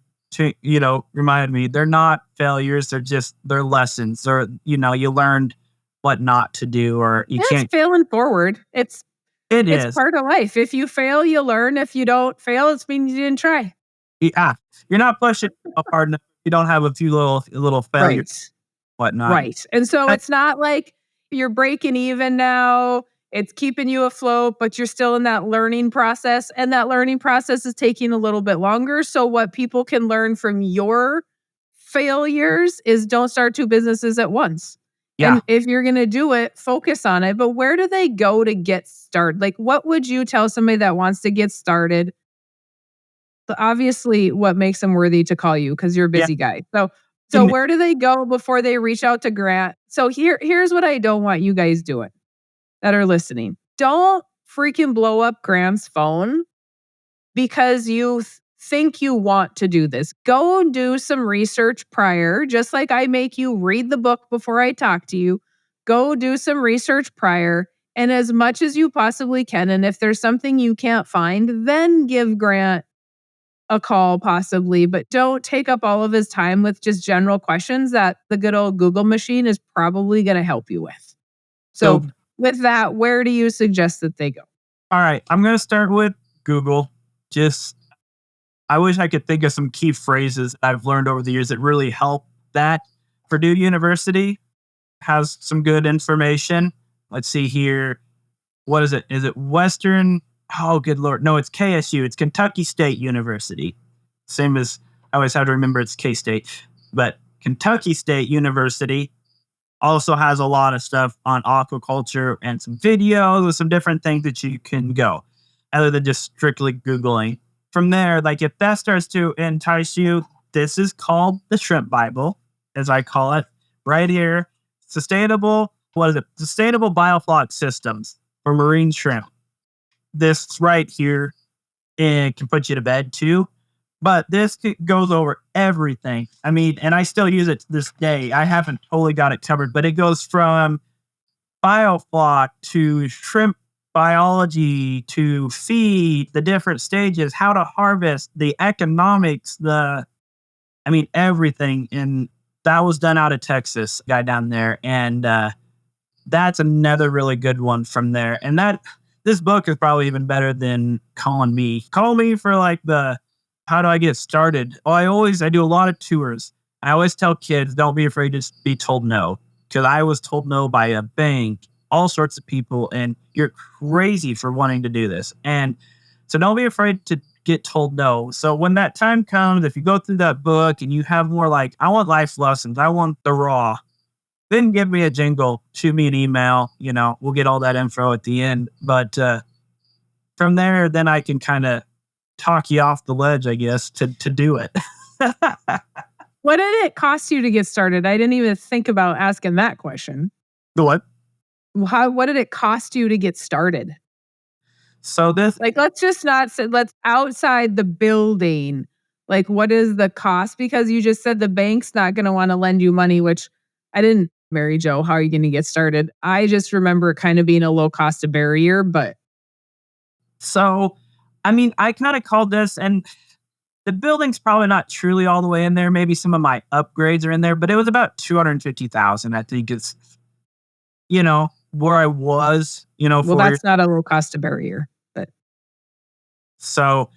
reminded me, they're not failures. They're lessons, or, you learned what not to do, or you can't. It's failing forward. It's part of life. If you fail, you learn. If you don't fail, it means you didn't try. Yeah. You're not pushing hard enough. You don't have a few little failures. Right. Whatnot. Right. And so it's not like you're breaking even now. It's keeping you afloat, but you're still in that learning process. And that learning process is taking a little bit longer. So what people can learn from your failures is don't start two businesses at once. Yeah. And if you're going to do it, focus on it. But where do they go to get started? Like, what would you tell somebody that wants to get started? But obviously, what makes them worthy to call you, because you're a busy guy. So where do they go before they reach out to Grant? So here's what I don't want you guys doing that are listening. Don't freaking blow up Grant's phone because you think you want to do this. Go do some research prior, just like I make you read the book before I talk to you. Go do some research prior and as much as you possibly can. And if there's something you can't find, then give Grant a call possibly, but don't take up all of his time with just general questions that the good old Google machine is probably going to help you with. So with that, where do you suggest that they go? All right, I'm going to start with Google. I wish I could think of some key phrases I've learned over the years that really help that. Purdue University has some good information. Let's see here. What is it? Is it Western? Oh, good Lord. No, it's KSU. It's Kentucky State University. Same as I always have to remember it's K-State. But Kentucky State University also has a lot of stuff on aquaculture and some videos with some different things that you can go, other than just strictly Googling. From there, like if that starts to entice you, this is called the Shrimp Bible, as I call it, right here. Sustainable biofloc systems for marine shrimp. This right here, it can put you to bed too. But this goes over everything. I mean, and I still use it to this day. I haven't totally got it covered, but it goes from biofloc to shrimp biology to feed, the different stages, how to harvest, the economics, everything. And that was done out of Texas, guy down there. And that's another really good one from there. And this book is probably even better than calling me. Call me for like how do I get started? Well, I do a lot of tours. I always tell kids, don't be afraid to be told no. Because I was told no by a bank, all sorts of people, and you're crazy for wanting to do this. And so don't be afraid to get told no. So when that time comes, if you go through that book and you have more like, I want life lessons, I want the raw, then give me a jingle, shoot me an email, we'll get all that info at the end. But from there, then I can kind of talk you off the ledge, I guess, to do it. What did it cost you to get started? I didn't even think about asking that question. The what? What did it cost you to get started? So let's just not say, let's outside the building. Like, what is the cost? Because you just said the bank's not going to want to lend you money, which I didn't, Mary Jo, how are you going to get started? I just remember kind of being a low cost of barrier, but. So, I kind of called this, and the building's probably not truly all the way in there. Maybe some of my upgrades are in there, but it was about $250,000. I think it's, where I was, well, that's not a low cost of barrier, but. So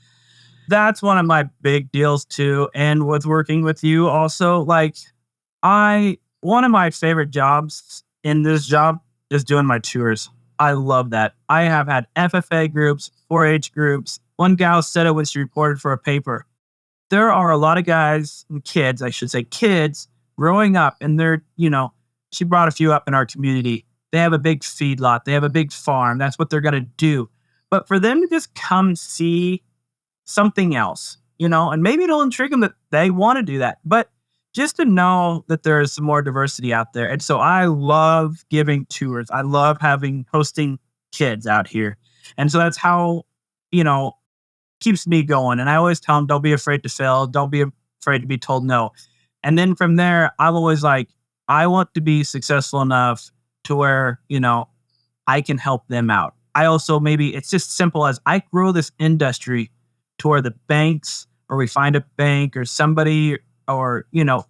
that's one of my big deals too. And with working with you also, one of my favorite jobs in this job is doing my tours. I love that. I have had FFA groups, 4-H groups. One gal said it when she reported for a paper. There are a lot of guys, kids, growing up, and they're, she brought a few up in our community. They have a big feedlot. They have a big farm. That's what they're going to do. But for them to just come see something else, and maybe it'll intrigue them that they want to do that. But just to know that there is some more diversity out there. And so I love giving tours. I love hosting kids out here. And so that's how, keeps me going. And I always tell them, don't be afraid to fail. Don't be afraid to be told no. And then from there, I'm always like, I want to be successful enough to where, I can help them out. I also, maybe it's just simple as I grow this industry to where the banks, or we find a bank or somebody, or,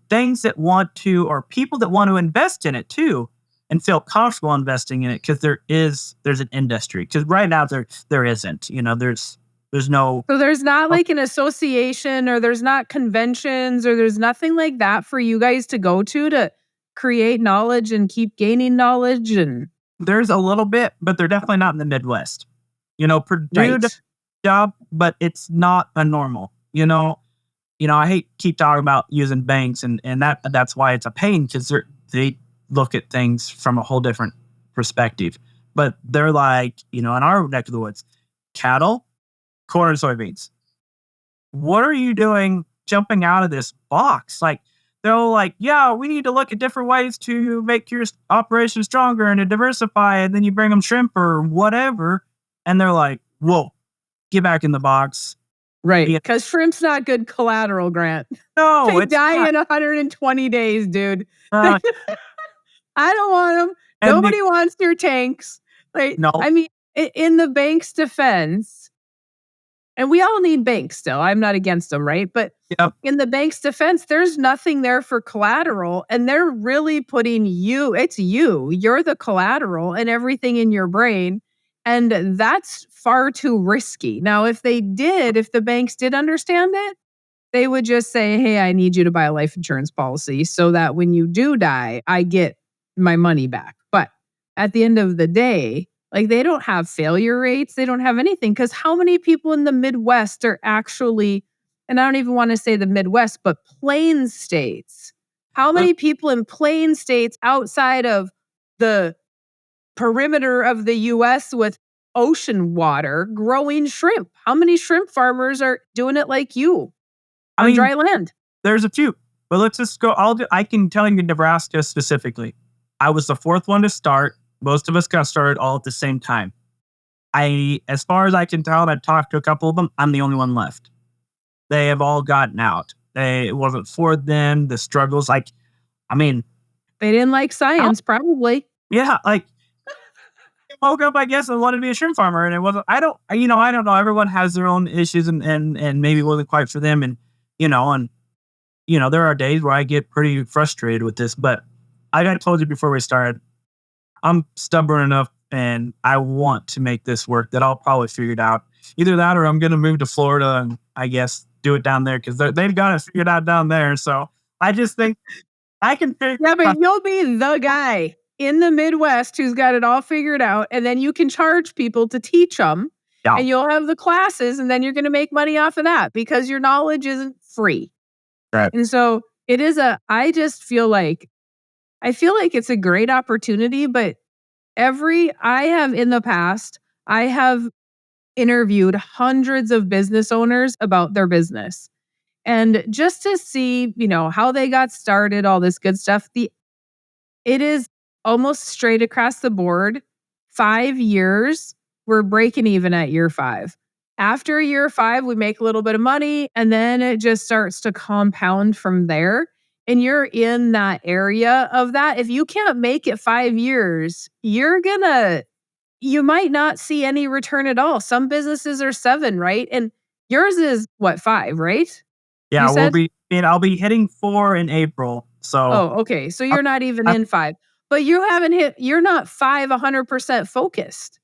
things that want to, or people that want to invest in it too, and feel comfortable investing in it, because there's an industry. Because right now there isn't, there's no. So there's not like an association, or there's not conventions, or there's nothing like that for you guys to go to create knowledge and keep gaining knowledge. And there's a little bit, but they're definitely not in the Midwest. Purdue right. Job, but it's not a normal. I hate keep talking about using banks, and that's why it's a pain, because they look at things from a whole different perspective. But they're like, in our neck of the woods, cattle, corn, and soybeans. What are you doing jumping out of this box? Like, they're all like, yeah, we need to look at different ways to make your operation stronger and to diversify. And then you bring them shrimp or whatever. And they're like, whoa, get back in the box. Right. Yeah. Because shrimp's not good collateral, Grant. No, They it's die not. in 120 days, dude. Uh, I don't want them. and the, Nobody wants your tanks. Like, no, I mean, in the bank's defense, and we all need banks still. I'm not against them, right? But yep, in the bank's defense, there's nothing there for collateral, and they're really putting it's you. You're the collateral and everything in your brain. And that's far too risky. Now, if the banks did understand it, they would just say, hey, I need you to buy a life insurance policy so that when you do die, I get my money back. But at the end of the day, like they don't have failure rates. They don't have anything. Because how many people in the Midwest are actually, and I don't even want to say the Midwest, but plain states? How many people in plain states outside of the perimeter of the US with ocean water growing shrimp? How many shrimp farmers are doing it like you? I On mean, dry land. there's a few, but let's just go. I can tell you Nebraska specifically. I was the fourth one to start. Most of us got started all at the same time. As far as I can tell, and I talked to a couple of them, I'm the only one left. They have all gotten out. It wasn't for them. The struggles, They didn't like science, probably. yeah, like I woke up, I guess, and wanted to be a shrimp farmer, and it wasn't. I don't know. Everyone has their own issues, and maybe it wasn't quite for them, and there are days where I get pretty frustrated with this, but like I told you before we started, I'm stubborn enough and I want to make this work that I'll probably figure it out. Either that or I'm going to move to Florida and I guess do it down there because they've got it figured out down there. So I just think I can figure Yeah, but you'll be the guy in the Midwest who's got it all figured out. And then you can charge people to teach them. Yeah. And you'll have the classes and then you're going to make money off of that because your knowledge isn't free. Right. And so I feel like it's a great opportunity, but in the past, I have interviewed hundreds of business owners about their business. And just to see, how they got started, all this good stuff, it is almost straight across the board. 5 years, we're breaking even at year 5. After year 5, we make a little bit of money and then it just starts to compound from there. And you're in that area of that. If you can't make it 5 years, you might not see any return at all. Some businesses are 7, right? And yours is what, 5, right? Yeah, You said? I'll be hitting 4 in April. So Oh, okay. So you're not even in 5. But you're not 100% focused.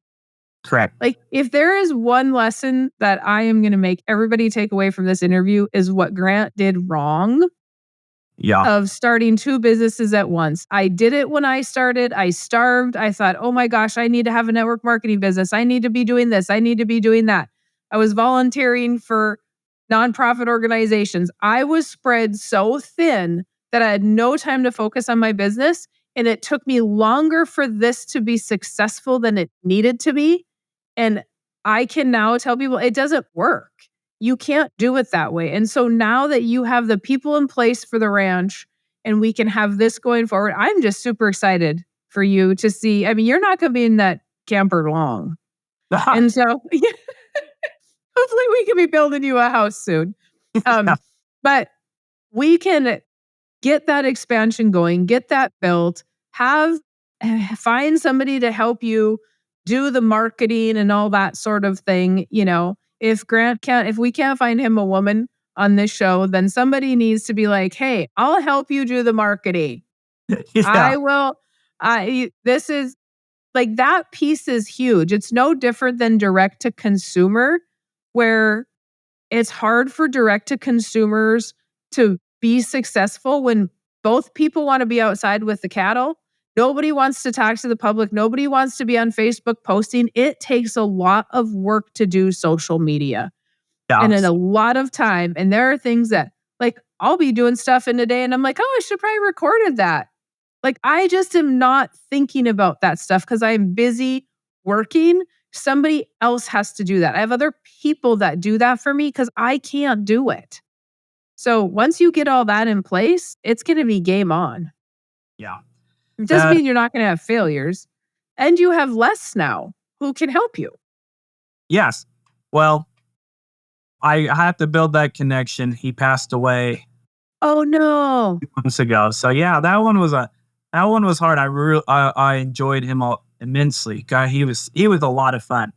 Correct. Like if there is one lesson that I am going to make everybody take away from this interview is what Grant did wrong. Yeah. Of starting 2 businesses at once. I did it when I started. I starved. I thought, oh my gosh, I need to have a network marketing business. I need to be doing this. I need to be doing that. I was volunteering for nonprofit organizations. I was spread so thin that I had no time to focus on my business. And it took me longer for this to be successful than it needed to be. And I can now tell people it doesn't work. You can't do it that way. And so now that you have the people in place for the ranch and we can have this going forward, I'm just super excited for you to see. I mean, you're not going to be in that camper long. And so hopefully we can be building you a house soon. But we can get that expansion going, get that built, find somebody to help you do the marketing and all that sort of thing. If we can't find him a woman on this show, then somebody needs to be like, hey, I'll help you do the marketing. Yeah. This is like that piece is huge. It's no different than direct to consumer, where it's hard for direct to consumers to be successful when both people want to be outside with the cattle. Nobody wants to talk to the public. Nobody wants to be on Facebook posting. It takes a lot of work to do social media. Yeah. And in a lot of time. And there are things that, like, I'll be doing stuff in a day and I'm like, oh, I should probably recorded that. Like, I just am not thinking about that stuff because I'm busy working. Somebody else has to do that. I have other people that do that for me because I can't do it. So once you get all that in place, it's going to be game on. Yeah. It doesn't mean you're not going to have failures. And you have less now who can help you. Yes. Well, I have to build that connection. He passed away Oh no. months ago. So yeah, that one was hard. I enjoyed him immensely. God, he was a lot of fun.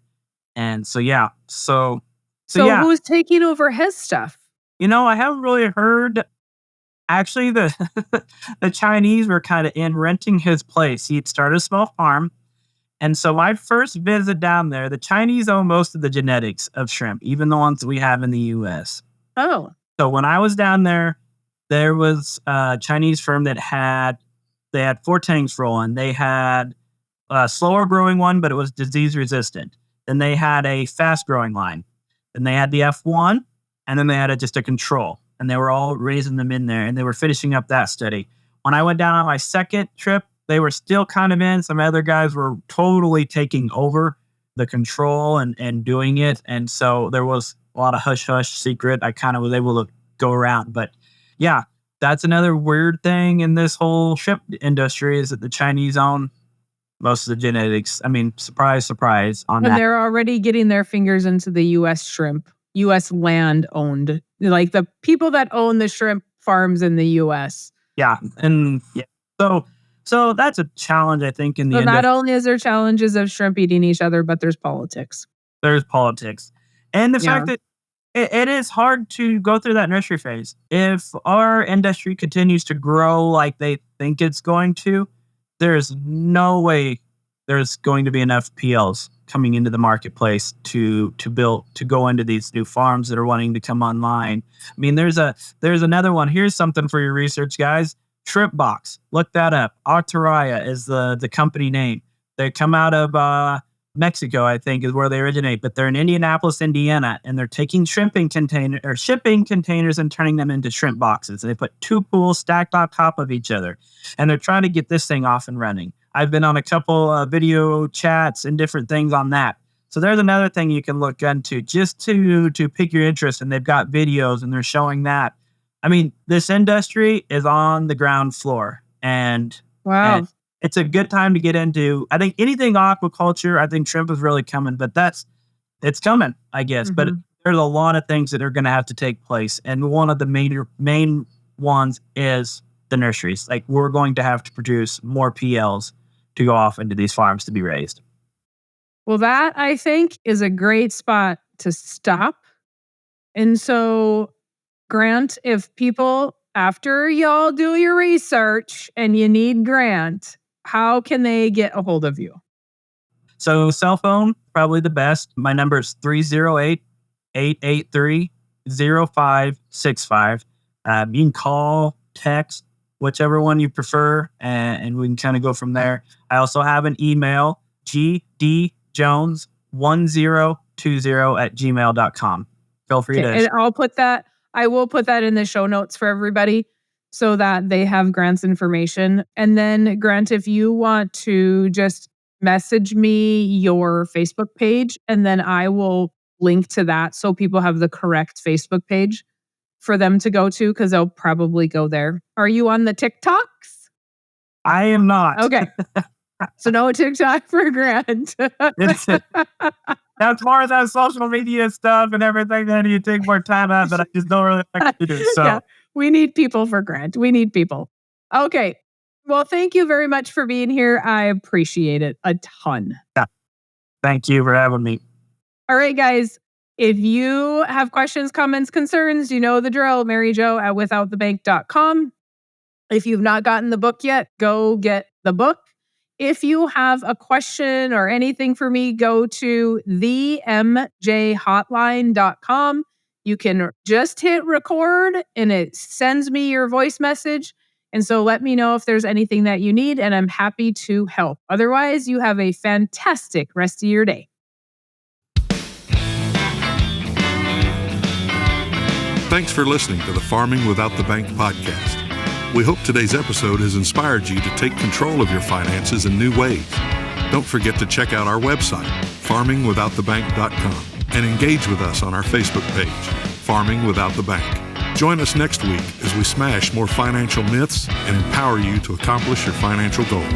And so yeah, so So yeah, who's taking over his stuff? I haven't really heard. Actually, the the Chinese were kind of in renting his place. He'd started a small farm. And so my first visit down there, the Chinese own most of the genetics of shrimp, even the ones that we have in the US. Oh. So when I was down there was a Chinese firm that they had 4 tanks rolling. They had a slower growing one, but it was disease resistant. Then they had a fast growing line. Then they had the F1, and then they had just a control. And they were all raising them in there, and they were finishing up that study. When I went down on my second trip, they were still kind of in. Some other guys were totally taking over the control and doing it. And so there was a lot of hush-hush secret. I kind of was able to go around. But yeah, that's another weird thing in this whole shrimp industry is that the Chinese own most of the genetics. I mean, surprise, surprise on And that. they're already getting their fingers into the US shrimp, US land owned, like the people that own the shrimp farms in the US. Yeah. And yeah. So that's a challenge, I think, in the So industry. not only is there challenges of shrimp eating each other, but there's politics. There's politics. And the Yeah. fact that it is hard to go through that nursery phase. If our industry continues to grow like they think it's going to, there's no way there's going to be enough PLs coming into the marketplace to go into these new farms that are wanting to come online. I mean, there's another one. Here's something for your research, guys. Shrimp Box. Look that up. Arturaya is the company name. They come out of Mexico, I think, is where they originate, but they're in Indianapolis, Indiana, and they're taking shipping containers and turning them into shrimp boxes. And they put 2 pools stacked on top of each other, and they're trying to get this thing off and running. I've been on a couple video chats and different things on that. So there's another thing you can look into just to pique your interest, and they've got videos and they're showing that. I mean, this industry is on the ground floor, and Wow. and it's a good time to get into. I think anything aquaculture, I think shrimp is really coming, but it's coming, I guess. But there's a lot of things that are going to have to take place. And one of the main ones is the nurseries. Like, we're going to have to produce more PLs to go off into these farms to be raised. Well, that I think is a great spot to stop. And so, Grant, if people, after y'all do your research and you need Grant, how can they get a hold of you? So cell phone, probably the best. My number is 308-883-0565. You can call, text, whichever one you prefer, and we can kind of go from there. I also have an email, gdjones1020@gmail.com. Feel free to. And I will put that in the show notes for everybody so that they have Grant's information. And then, Grant, if you want to just message me your Facebook page, and then I will link to that so people have the correct Facebook page for them to go to, because they'll probably go there. Are you on the TikToks? I am not. Okay. So no TikTok for Grant. As far as that social media stuff and everything that you take more time at, but I just don't really like to do. So Yeah, we need people for Grant. We need people. Okay. Well, thank you very much for being here. I appreciate it a ton. yeah. Thank you for having me. All right, guys. If you have questions, comments, concerns, you know the drill. Mary Jo at withoutthebank.com. If you've not gotten the book yet, go get the book. If you have a question or anything for me, go to themjhotline.com. You can just hit record and it sends me your voice message. And so let me know if there's anything that you need, and I'm happy to help. Otherwise, you have a fantastic rest of your day. Thanks for listening to the Farming Without the Bank podcast. We hope today's episode has inspired you to take control of your finances in new ways. Don't forget to check out our website, farmingwithoutthebank.com, and engage with us on our Facebook page, Farming Without the Bank. Join us next week as we smash more financial myths and empower you to accomplish your financial goals.